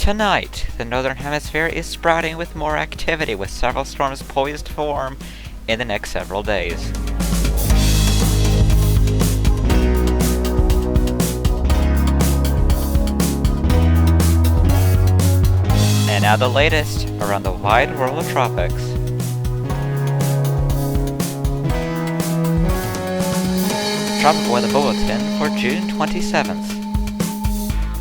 Tonight, the Northern Hemisphere is sprouting with more activity, with several storms poised to form in the next several days. And now the latest around the wide world of tropics. Tropical Weather Bulletin for June 27th.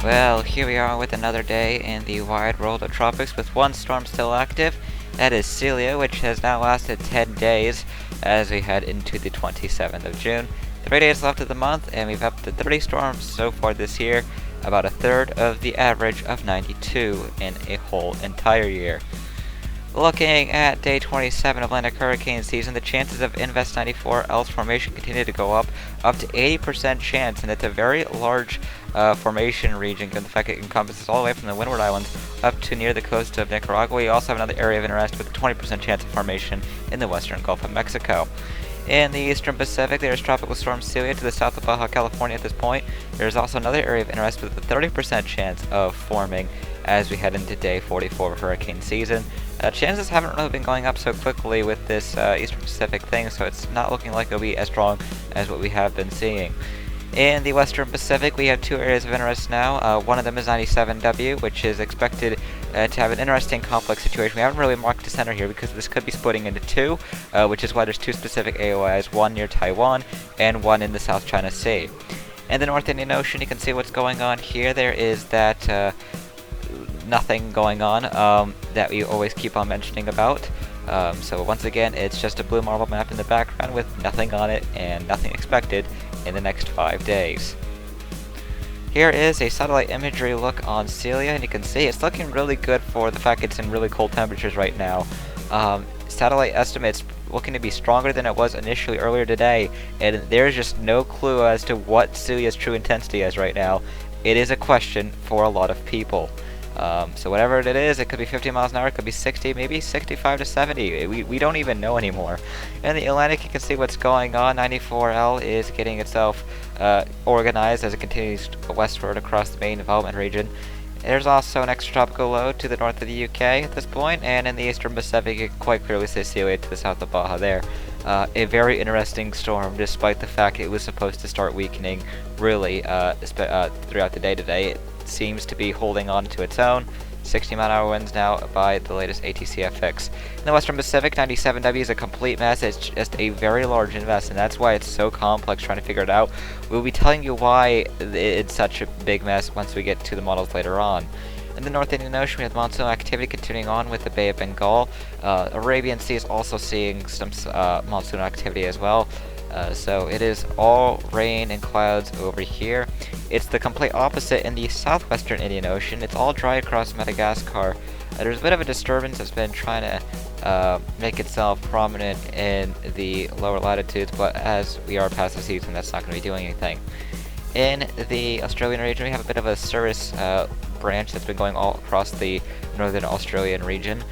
Well, here we are with another day in the wide world of tropics with one storm still active. That is Celia, which has now lasted 10 days as we head into the 27th of June. 3 days left of the month, and we've up to 30 storms so far this year, about a third of the average of 92 in a whole entire year. Looking at day 27 of Atlantic hurricane season, the chances of Invest 94L's formation continue to go up to 80% chance, and it's a very large formation region, given the fact it encompasses all the way from the Windward Islands up to near the coast of Nicaragua. We also have another area of interest with a 20% chance of formation in the western Gulf of Mexico. In the eastern Pacific, there is Tropical Storm Celia to the south of Baja California at this point. There is also another area of interest with a 30% chance of forming as we head into day 44 of hurricane season. Chances haven't really been going up so quickly with this eastern Pacific thing, so it's not looking like it'll be as strong as what we have been seeing. In the western Pacific, we have two areas of interest now. One of them is 97W, which is expected to have an interesting complex situation. We haven't really marked the center here because this could be splitting into two, which is why there's two specific AOIs, one near Taiwan and one in the South China Sea. In the North Indian Ocean, you can see what's going on here. There is that nothing going on that we always keep on mentioning about. So once again, it's just a blue marble map in the background with nothing on it and nothing expected in the next 5 days. Here is a satellite imagery look on Celia, and you can see it's looking really good for the fact it's in really cold temperatures right now. Satellite estimates looking to be stronger than it was initially earlier today, and there's just no clue as to what Celia's true intensity is right now. It is a question for a lot of people. So whatever it is, it could be 50 miles an hour, it could be 60, maybe 65 to 70. We don't even know anymore. In the Atlantic, you can see what's going on. 94L is getting itself organized as it continues westward across the main development region. There's also an extratropical low to the north of the UK at this point, and in the eastern Pacific, you can quite clearly see Celia to the south of Baja there. A very interesting storm, despite the fact it was supposed to start weakening really throughout the day today. It seems to be holding on to its own. 60-mile-an-hour winds now by the latest ATCFX. In the western Pacific, 97W is a complete mess. It's just a very large invest, and that's why it's so complex trying to figure it out. We'll be telling you why it's such a big mess once we get to the models later on. In the North Indian Ocean, we have monsoon activity continuing on with the Bay of Bengal. Arabian Sea is also seeing some monsoon activity as well. So it is all rain and clouds over here. It's the complete opposite in the southwestern Indian Ocean. It's all dry across Madagascar. There's a bit of a disturbance that's been trying to make itself prominent in the lower latitudes, but as we are past the season, that's not going to be doing anything. In the Australian region, we have a bit of a service branch that's been going all across the northern Australian region.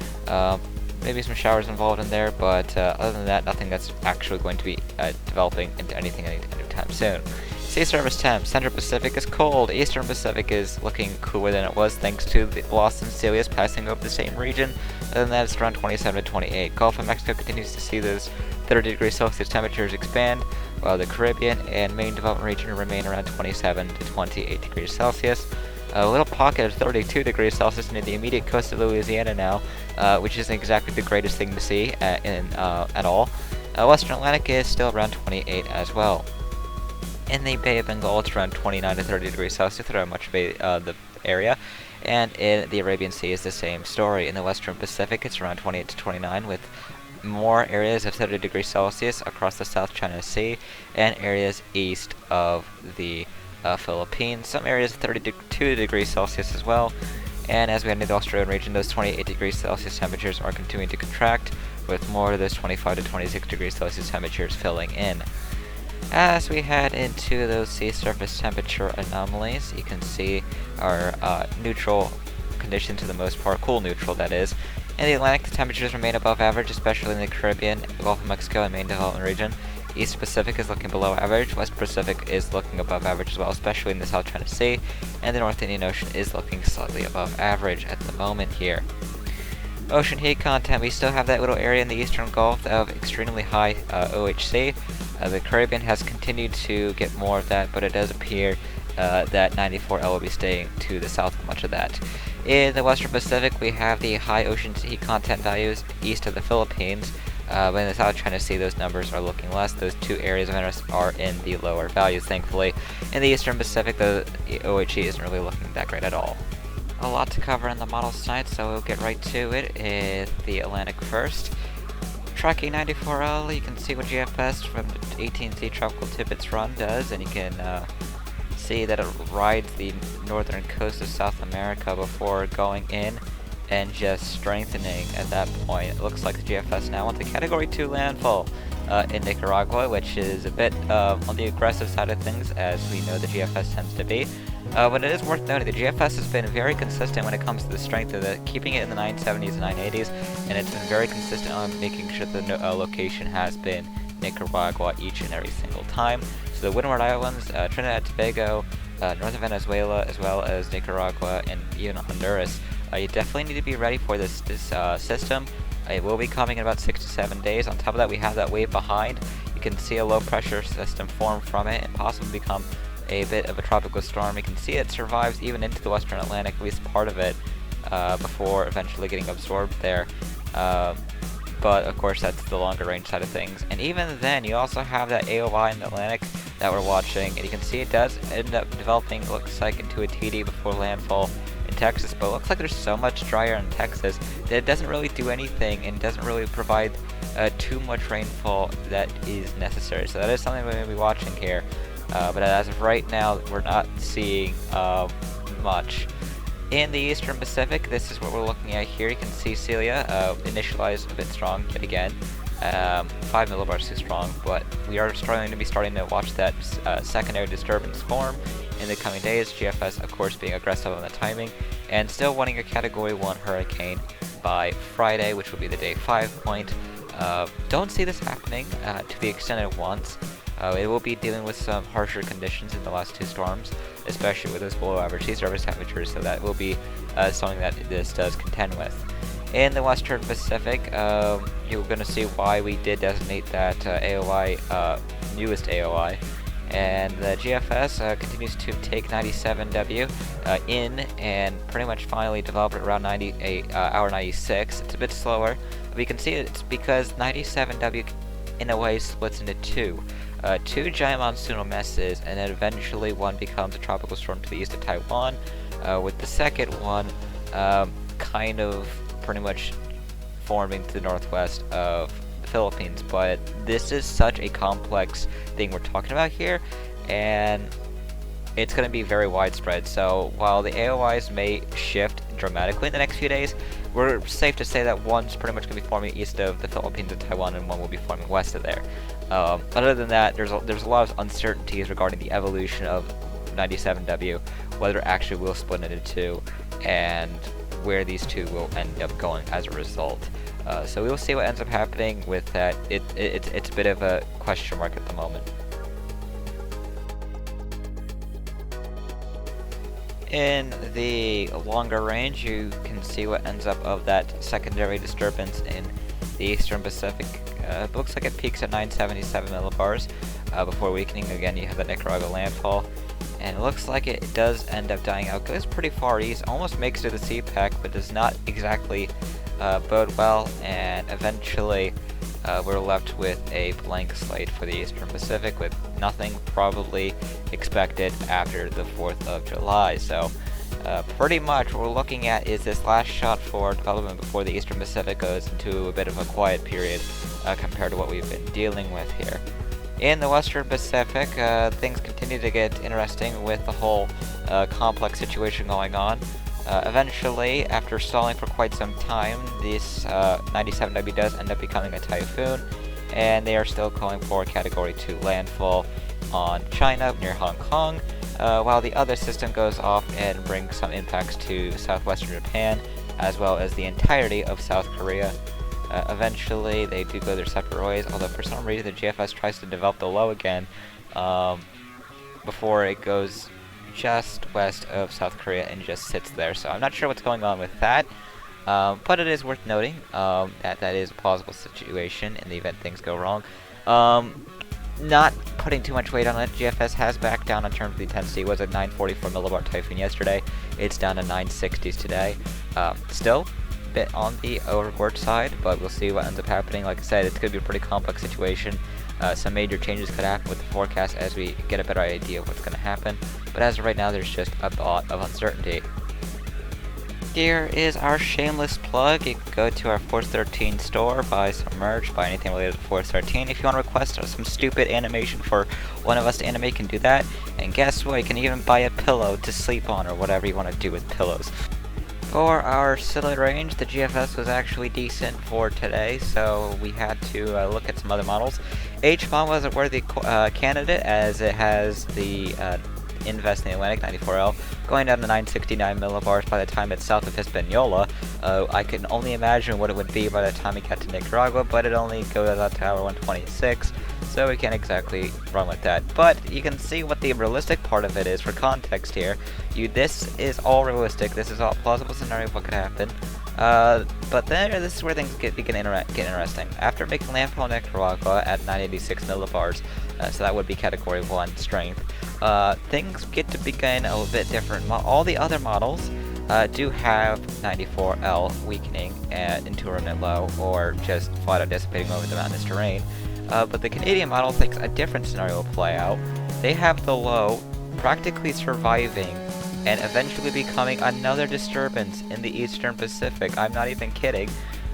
Maybe some showers involved in there, but other than that, nothing that's actually going to be developing into anything anytime soon. Sea surface temp, Central Pacific is cold, Eastern Pacific is looking cooler than it was thanks to the Lost and Celia's passing over the same region. Other than that, it's around 27 to 28. Gulf of Mexico continues to see those 30 degrees Celsius temperatures expand, while the Caribbean and main development region remain around 27 to 28 degrees Celsius. A little pocket of 32 degrees Celsius near the immediate coast of Louisiana now, which isn't exactly the greatest thing to see at all. Western Atlantic is still around 28 as well. In the Bay of Bengal, it's around 29 to 30 degrees Celsius throughout much of the area. And in the Arabian Sea is the same story. In the Western Pacific, it's around 28 to 29 with more areas of 30 degrees Celsius across the South China Sea and areas east of the Philippines. Some areas 32 degrees Celsius as well. And as we head into the Australian region, those 28 degrees Celsius temperatures are continuing to contract, with more of those 25 to 26 degrees Celsius temperatures filling in. As we head into those sea surface temperature anomalies, you can see our neutral conditions for the most part, cool neutral that is. In the Atlantic, the temperatures remain above average, especially in the Caribbean, Gulf of Mexico, and main development region. East Pacific is looking below average, West Pacific is looking above average as well, especially in the South China Sea, and the North Indian Ocean is looking slightly above average at the moment here. Ocean heat content, we still have that little area in the Eastern Gulf of extremely high OHC. The Caribbean has continued to get more of that, but it does appear that 94L will be staying to the south of much of that. In the Western Pacific, we have the high ocean heat content values east of the Philippines, but in the South China Sea, those numbers are looking less. Those two areas of interest are in the lower values, thankfully. In the Eastern Pacific, the OHC isn't really looking that great at all. A lot to cover in the models tonight, so we'll get right to it. The Atlantic first. Tracking 94L, you can see what GFS from 18C Tropical Tippets Run does, and you can see that it rides the northern coast of South America before going in and just strengthening at that point. It looks like the GFS now wants a Category 2 landfall in Nicaragua, which is a bit on the aggressive side of things, as we know the GFS tends to be. But it is worth noting the GFS has been very consistent when it comes to the strength of it, keeping it in the 970s and 980s, and it's been very consistent on making sure the location has been Nicaragua each and every single time. So the Windward Islands, Trinidad and Tobago, northern Venezuela, as well as Nicaragua and even Honduras, you definitely need to be ready for this system. It will be coming in about 6 to 7 days. On top of that, we have that wave behind. You can see a low pressure system form from it and possibly become a bit of a tropical storm. You can see it survives even into the Western Atlantic, at least part of it, before eventually getting absorbed there. But of course, that's the longer range side of things. And even then, you also have that AOI in the Atlantic that we're watching, and you can see it does end up developing, it looks like, into a TD before landfall in Texas. But it looks like there's so much drier in Texas that it doesn't really do anything and doesn't really provide too much rainfall that is necessary. So that is something we're going to be watching here. But as of right now, we're not seeing much. In the Eastern Pacific, this is what we're looking at here. You can see Celia initialized a bit strong yet again. 5 millibars too strong, but we are starting to watch that secondary disturbance form in the coming days. GFS, of course, being aggressive on the timing, and still wanting a Category 1 hurricane by Friday, which will be the day 5 point. Don't see this happening to the extent it wants. It will be dealing with some harsher conditions in the last two storms, especially with those below average sea surface temperatures, so that will be something that this does contend with. In the Western Pacific, you're going to see why we did designate that AOI, newest AOI, and the GFS continues to take 97W in and pretty much finally develop it around hour 96. It's a bit slower, but we can see it's because 97W in a way splits into two. Two giant monsoonal messes, and then eventually one becomes a tropical storm to the east of Taiwan, with the second one kind of pretty much forming to the northwest of the Philippines. But this is such a complex thing we're talking about here, and it's going to be very widespread. So while the AOIs may shift dramatically in the next few days, we're safe to say that one's pretty much going to be forming east of the Philippines and Taiwan, and one will be forming west of there. Other than that, there's a lot of uncertainties regarding the evolution of 97W, whether it actually will split into two, and where these two will end up going as a result. So we will see what ends up happening with that. It's a bit of a question mark at the moment. In the longer range, you can see what ends up of that secondary disturbance in the Eastern Pacific. It looks like it peaks at 977 millibars before weakening. Again, you have the Nicaragua landfall, and it looks like it does end up dying out. Goes pretty far east, almost makes it to the CPAC, but does not exactly bode well, and eventually we're left with a blank slate for the Eastern Pacific, with nothing probably expected after the 4th of July. So pretty much what we're looking at is this last shot for development before the Eastern Pacific goes into a bit of a quiet period compared to what we've been dealing with here. In the Western Pacific, things continue to get interesting with the whole complex situation going on. Eventually, after stalling for quite some time, this 97W does end up becoming a typhoon, and they are still calling for Category 2 landfall on China near Hong Kong, while the other system goes off and brings some impacts to southwestern Japan, as well as the entirety of South Korea. Eventually, they do go their separate ways, although for some reason the GFS tries to develop the low again before it goes just west of South Korea and just sits there. So I'm not sure what's going on with that, but it is worth noting that that is a plausible situation in the event things go wrong. Not putting too much weight on it, GFS has backed down in terms of the intensity. It was at 944 millibar Typhoon yesterday. It's down to 960s today. Still a bit on the overboard side, but we'll see what ends up happening. Like I said, it's going to be a pretty complex situation. Some major changes could happen with the forecast as we get a better idea of what's going to happen. But as of right now, there's just a lot of uncertainty. Here is our shameless plug. You can go to our Force 13 store, buy some merch, buy anything related to Force 13. If you want to request some stupid animation for one of us to animate, you can do that. And guess what? You can even buy a pillow to sleep on or whatever you want to do with pillows. For our Celia range, the GFS was actually decent for today, so we had to look at some other models. H-Bomb was a worthy candidate, as it has the Invest in the Atlantic 94L, going down to 969 millibars by the time it's south of Hispaniola. I can only imagine what it would be by the time we get to Nicaragua, but it only goes out to hour 126, so we can't exactly run with that. But you can see what the realistic part of it is for context here. This is all realistic, this is all plausible scenario of what could happen. But then this is where things get interesting. After making landfall in Nicaragua at 986 millibars, so that would be Category 1 strength, things get to begin a little bit different. All the other models do have 94L weakening into a net low, or just flat out dissipating over the mountainous terrain. But the Canadian model thinks a different scenario will play out. They have the low practically surviving and eventually becoming another disturbance in the Eastern Pacific. I'm not even kidding.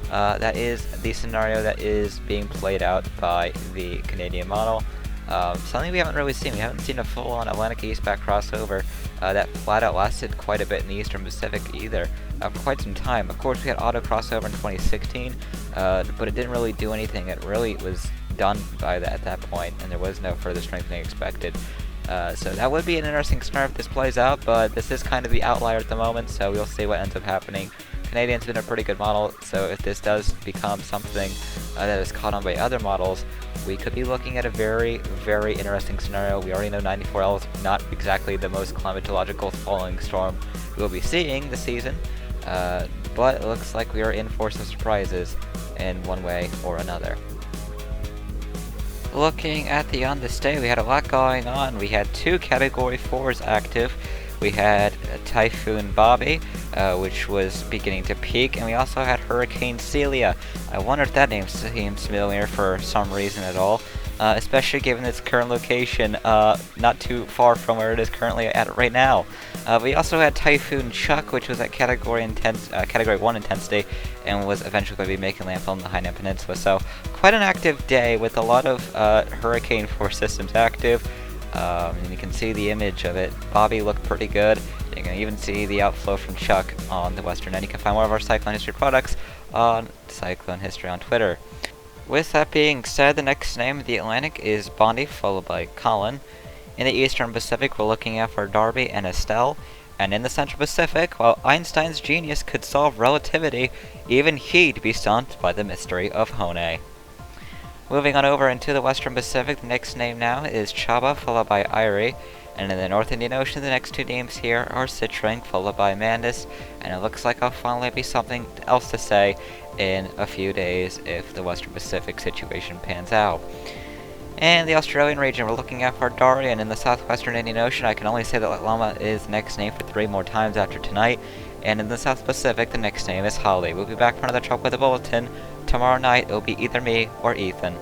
That is the scenario that is being played out by the Canadian model. Something we haven't really seen. We haven't seen a full-on Atlantic Eastback crossover that flat out lasted quite a bit in the Eastern Pacific either, for quite some time. Of course, we had auto crossover in 2016, but it didn't really do anything. It really was done by at that point, and there was no further strengthening expected. So that would be an interesting scenario if this plays out, but this is kind of the outlier at the moment, so we'll see what ends up happening. Canadian's been a pretty good model, so if this does become something that is caught on by other models, we could be looking at a very, very interesting scenario. We already know 94L is not exactly the most climatological falling storm we'll be seeing this season, but it looks like we are in for some surprises in one way or another. Looking at the on this day, we had a lot going on. We had 2 Category 4s active. We had Typhoon Bobby, which was beginning to peak, and we also had Hurricane Celia. I wonder if that name seems familiar for some reason at all, especially given its current location, not too far from where it is currently at right now. We also had Typhoon Chuck, which was at Category 1 intensity, and was eventually going to be making landfall in the Hainan Peninsula. So, quite an active day with a lot of Hurricane Force systems active. And you can see the image of it. Bobby looked pretty good. You can even see the outflow from Chuck on the western end. You can find more of our Cyclone History products on Cyclone History on Twitter. With that being said, the next name of the Atlantic is Bondi, followed by Colin. In the Eastern Pacific, we're looking at for Darby and Estelle. And in the Central Pacific, while Einstein's genius could solve relativity, even he'd be stumped by the mystery of Hone. Moving on over into the Western Pacific, the next name now is Chaba, followed by Irie. And in the North Indian Ocean, the next 2 names here are Citrang, followed by Mandus. And it looks like I'll finally be something else to say in a few days if the Western Pacific situation pans out. And the Australian region, we're looking at for Darian. In the Southwestern Indian Ocean, I can only say that Lama is next name for 3 more times after tonight. And in the South Pacific, the next name is Holly. We'll be back for another Tropic with a Bulletin. Tomorrow night, it'll be either me or Ethan.